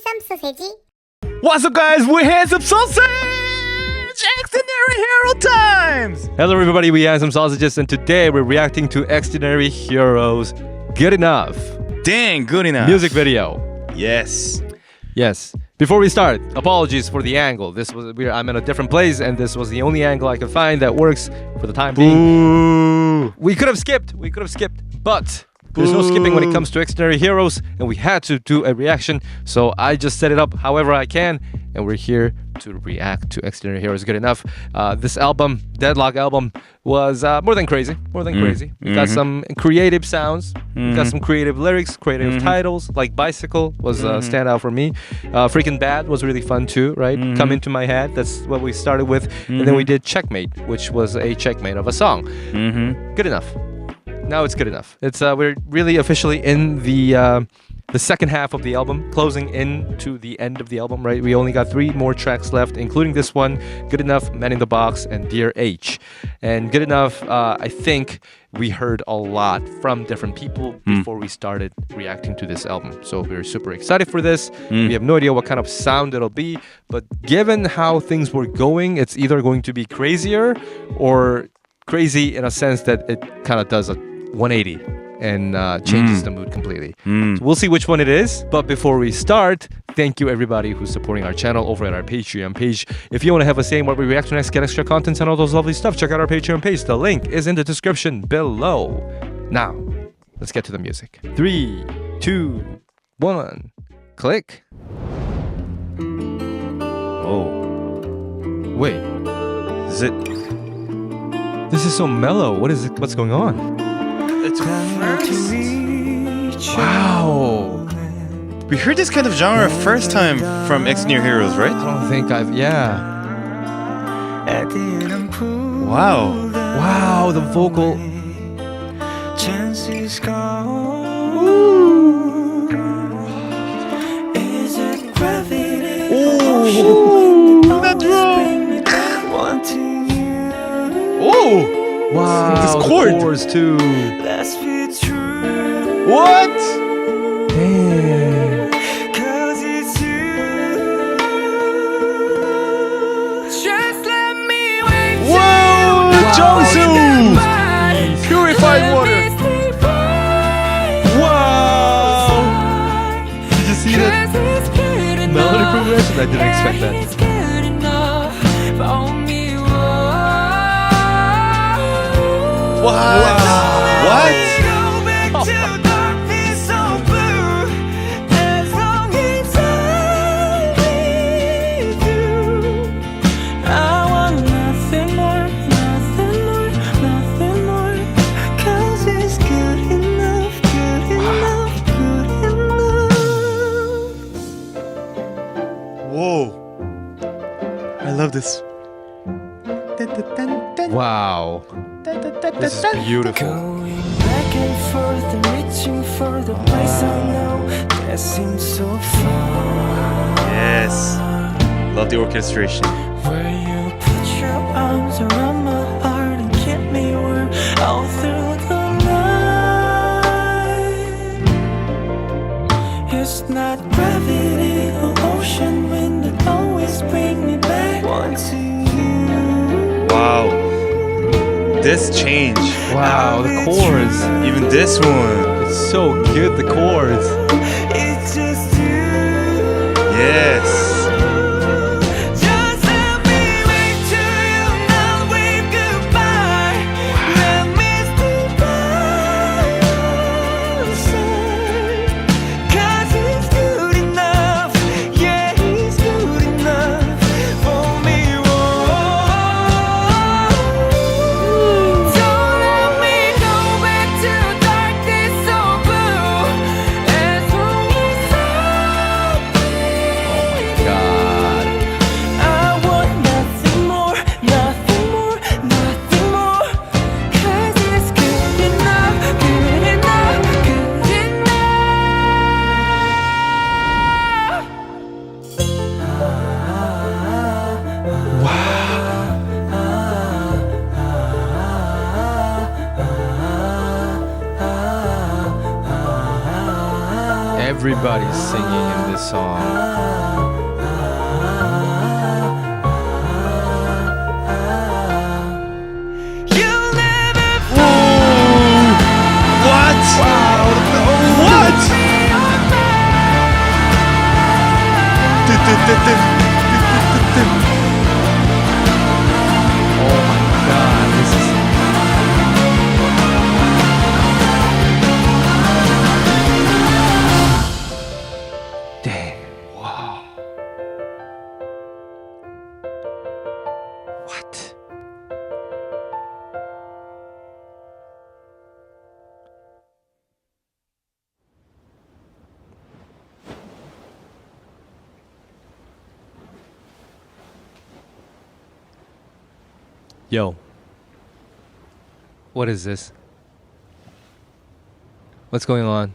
some sausage. What's up, guys? We had some sausage! Xdinary Hero times! Hello, everybody. We had some sausages, and today we're reacting to Xdinary Heroes. Good enough. Dang, good enough. Music video. Yes. Yes. Before we start, apologies for the angle. I'm in a different place, and this was the only angle I could find that works for the time being. We could have skipped, but there's no skipping when it comes to Xdinary Heroes, and we had to do a reaction, so I just set it up however I can, and we're here to react to Xdinary Heroes. Good enough. This album, Deadlock album, was more than crazy. We got some creative sounds, we got some creative lyrics, creative titles, like Bicycle was a standout for me. Freaking Bad was really fun too, right? Come Into My Head, that's what we started with. And then we did Checkmate, which was a checkmate of a song. Good enough. Now it's good enough. It's we're really officially in the second half of the album, closing into the end of the album, right? We only got 3 more tracks left, including this one, Good Enough, Man in the Box, and Dear H. And Good Enough, I think we heard a lot from different people before we started reacting to this album. So we're super excited for this. We have no idea what kind of sound it'll be, but given how things were going, it's either going to be crazier or crazy in a sense that it kind of does a 180 and changes the mood completely. So we'll see which one it is. But before we start, thank you everybody who's supporting our channel over at our Patreon page. If you want to have a say in what we react to next, get extra content and all those lovely stuff, check out our Patreon page. The link is in the description below. Now, let's get to the music. 3, 2, 1, click. Oh. Wait, Is it? this is so mellow. What's going on? It's first. Wow. We heard this kind of genre first time from Xdinary Heroes, I right? don't think yeah. Wow. Wow, the vocal. Ooh, that drum. Oh. Wow, this the chord. chords too. What? Damn. Whoa, the Jungsu! Purified water. Wow. Did you see that melody progression? I didn't expect that. What? Whoa. I love this. Wow. This is beautiful. Going back and forth and reaching for the place I know that seems so far. Yes. Love the orchestration. Where you put your arms around my heart and keep me warm all through the night. It's not gravity or ocean wind that always bring me back to you. Wow. This change. Wow, the chords. Even this one. It's so good, the chords. It's just you. Yes. Just let me wait till you not wave goodbye. Let me stay by your side. 'Cause he's good enough. Yeah, he's good enough for me. Don't let me go back to darkness so blue. As long as I'm with you. Everybody's singing in this song. You'll never What? What? Oh my god, this is. Dang. Wow. What? Yo. What is this? What's going on?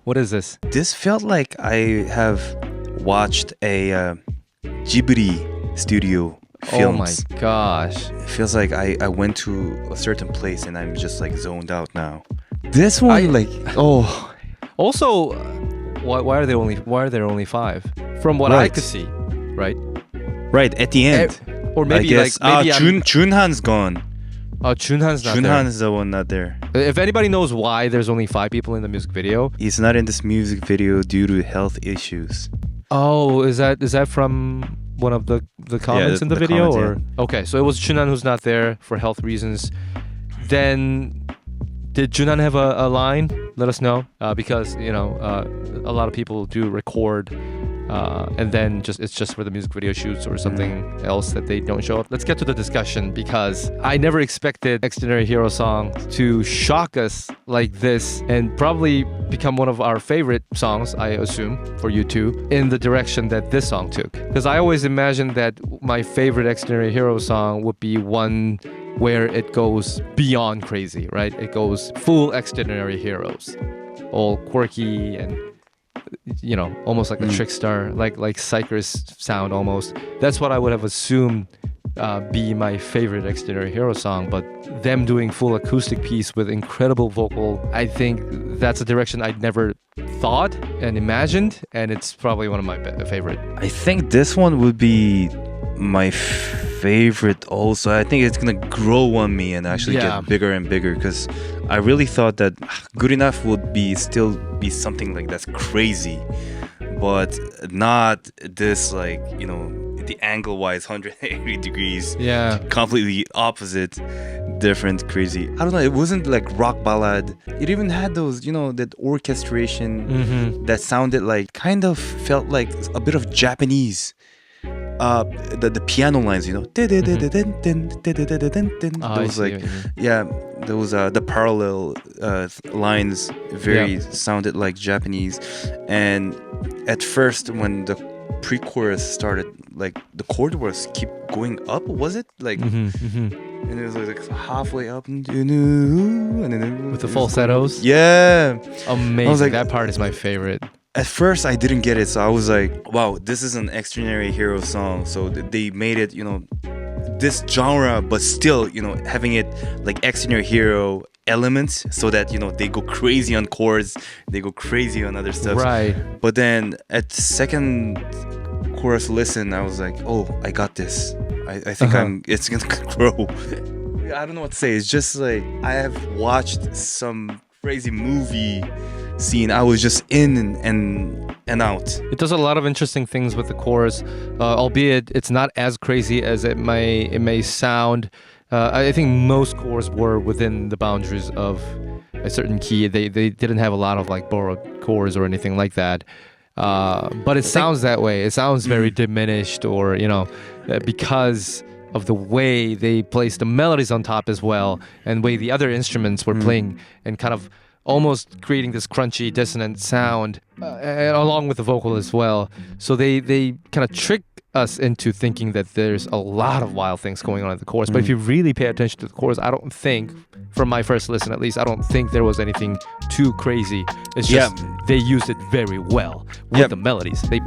What is this? This felt like I have watched a Ghibli studio films. Oh my gosh. It feels like I went to a certain place and I'm just like zoned out now. This one, Also, why are there only 5? From what I Right. could see, right? right at the end. Or maybe I guess, like maybe Jun Han's gone. Jun Han's not Jun there. Han is the one not there. If anybody knows why there's only 5 people in the music video. He's not in this music video due to health issues. Oh, is that from one of the comments in the video? comments, Or okay, so it was Jun Han who's not there for health reasons. Then did Jun Han have a line? Let us know, because a lot of people do record, and then it's just for the music video shoots or something else that they don't show up. Let's get to the discussion, because I never expected Xdinary Heroes song to shock us like this and probably become one of our favorite songs, I assume, for you two, in the direction that this song took. Because I always imagined that my favorite Xdinary Heroes song would be one where it goes beyond crazy, right? It goes full Xdinary Heroes, all quirky and almost like a trickstar, like Psyker's sound almost. That's what I would have assumed be my favorite Xdinary Heroes song. But them doing full acoustic piece with incredible vocal, I think that's a direction I'd never thought and imagined, and it's probably one of my favorite. I think this one would be my favorite also. I think it's gonna grow on me and actually get bigger and bigger, because I really thought that Good Enough would still be something like that's crazy, but not this, like, the angle wise 180 degrees, completely opposite, different, crazy. I don't know, it wasn't like rock ballad. It even had those, that orchestration that sounded like, kind of felt like a bit of Japanese. The piano lines, those those the parallel lines sounded like Japanese. And at first, when the pre-chorus started, like the chord was keep going up, was it like and it was like halfway up and then With the falsettos, I amazing. was like, that part is my favorite. At first, I didn't get it, so I was like, wow, this is an Xdinary Heroes song. So they made it, this genre, but still, having it like Xdinary Hero elements, so that, they go crazy on chords, they go crazy on other stuff. Right. But then at second chorus listen, I was like, oh, I got this. I think it's gonna grow. I don't know what to say. It's just like, I have watched some crazy movie scene. I was just in and out. It does a lot of interesting things with the chorus, albeit it's not as crazy as it may sound. I think most chords were within the boundaries of a certain key. They didn't have a lot of like borrowed chords or anything like that. But it sounds that way. It sounds very diminished, or because of the way they placed the melodies on top as well, and the way the other instruments were playing and kind of almost creating this crunchy, dissonant sound, along with the vocal as well. So they kind of trick us into thinking that there's a lot of wild things going on in the chorus. But if you really pay attention to the chorus, I don't think, from my first listen at least, I don't think there was anything too crazy. It's just they used it very well with the melodies. They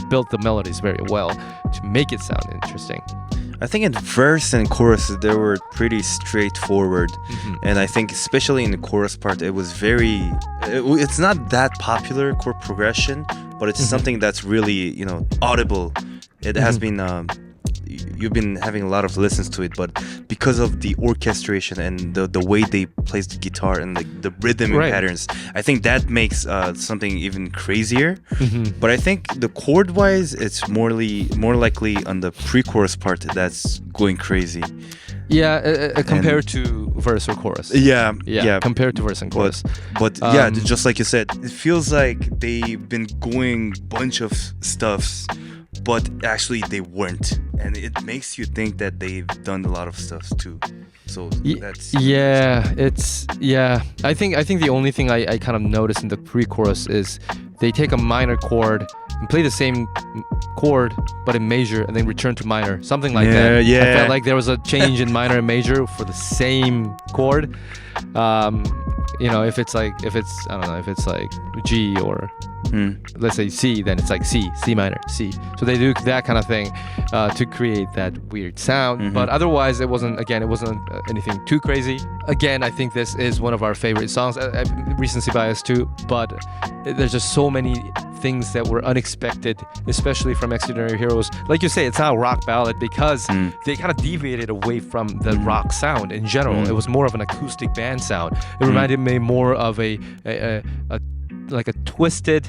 built the melodies very well to make it sound interesting. I think in verse and chorus they were pretty straightforward, and I think especially in the chorus part it was it's not that popular chord progression, but it's something that's really audible. It has been you've been having a lot of listens to it, but because of the orchestration and the way they plays the guitar and the rhythm patterns, I think that makes something even crazier. But I think the chord wise it's more likely on the pre-chorus part that's going crazy. Compared to verse or chorus. Yeah. Compared to verse and chorus. But just like you said, it feels like they've been going bunch of stuffs, but actually they weren't, and it makes you think that they've done a lot of stuff too. So that's I think the only thing I kind of noticed in the pre-chorus is they take a minor chord and play the same chord but in major and then return to minor, something like that. I felt like there was a change in minor and major for the same chord. If it's like G or let's say C, then it's like C minor, C. So they do that kind of thing to create that weird sound. But otherwise, it wasn't anything too crazy. Again, I think this is one of our favorite songs. Recency bias too, but there's just so many things that were unexpected, especially from Xdinary Heroes. Like you say, it's not a rock ballad because they kind of deviated away from the rock sound in general. It was more of an acoustic band sound. It reminded me more of a twisted,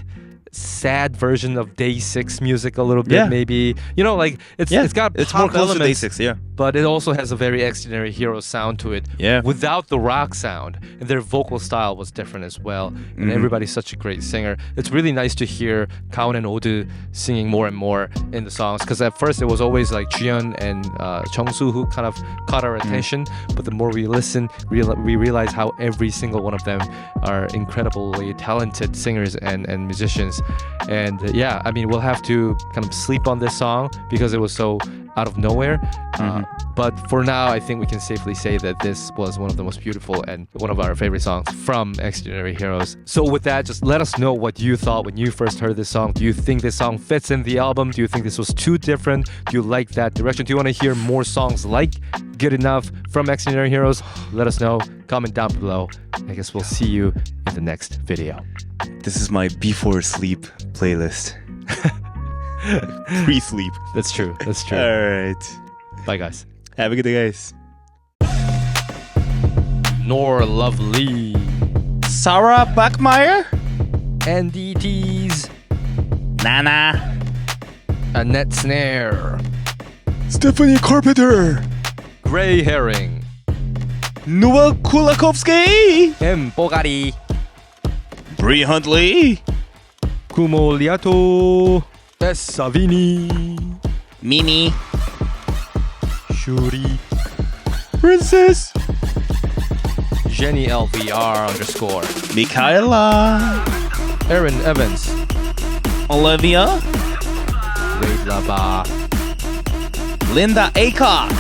sad version of Day 6 music a little bit, maybe. It's more close elements, to Day 6, but it also has a very Xdinary Heroes sound to it, without the rock sound. And their vocal style was different as well. And everybody's such a great singer. It's really nice to hear Gaon and Odu singing more and more in the songs, because at first it was always like Jun and Soo who kind of caught our attention, but the more we listen, we realize how every single one of them are incredibly talented singers and musicians. And we'll have to kind of sleep on this song because it was so out of nowhere. But for now, I think we can safely say that this was one of the most beautiful and one of our favorite songs from Xdinary Heroes. So with that, just let us know what you thought when you first heard this song. Do you think this song fits in the album? Do you think this was too different? Do you like that direction? Do you want to hear more songs like Good Enough from Xdinary Heroes? Let us know. Comment down below. I guess we'll see you in the next video. This is my before sleep playlist. Pre-sleep. That's true. All right. Bye, guys. Have a good day, guys. Nor Lovely. Sarah Bachmeyer. NDTs. Nana. Annette Snare. Stephanie Carpenter. Gray Herring. Noel Kulakovsky. M. Bogari. Bree Huntley. Kumo Liato. S. Savini. Mimi. Shuri. Princess. Jenny LVR _ Michaela. Aaron Evans. Olivia. Raid Laba. Linda Acock.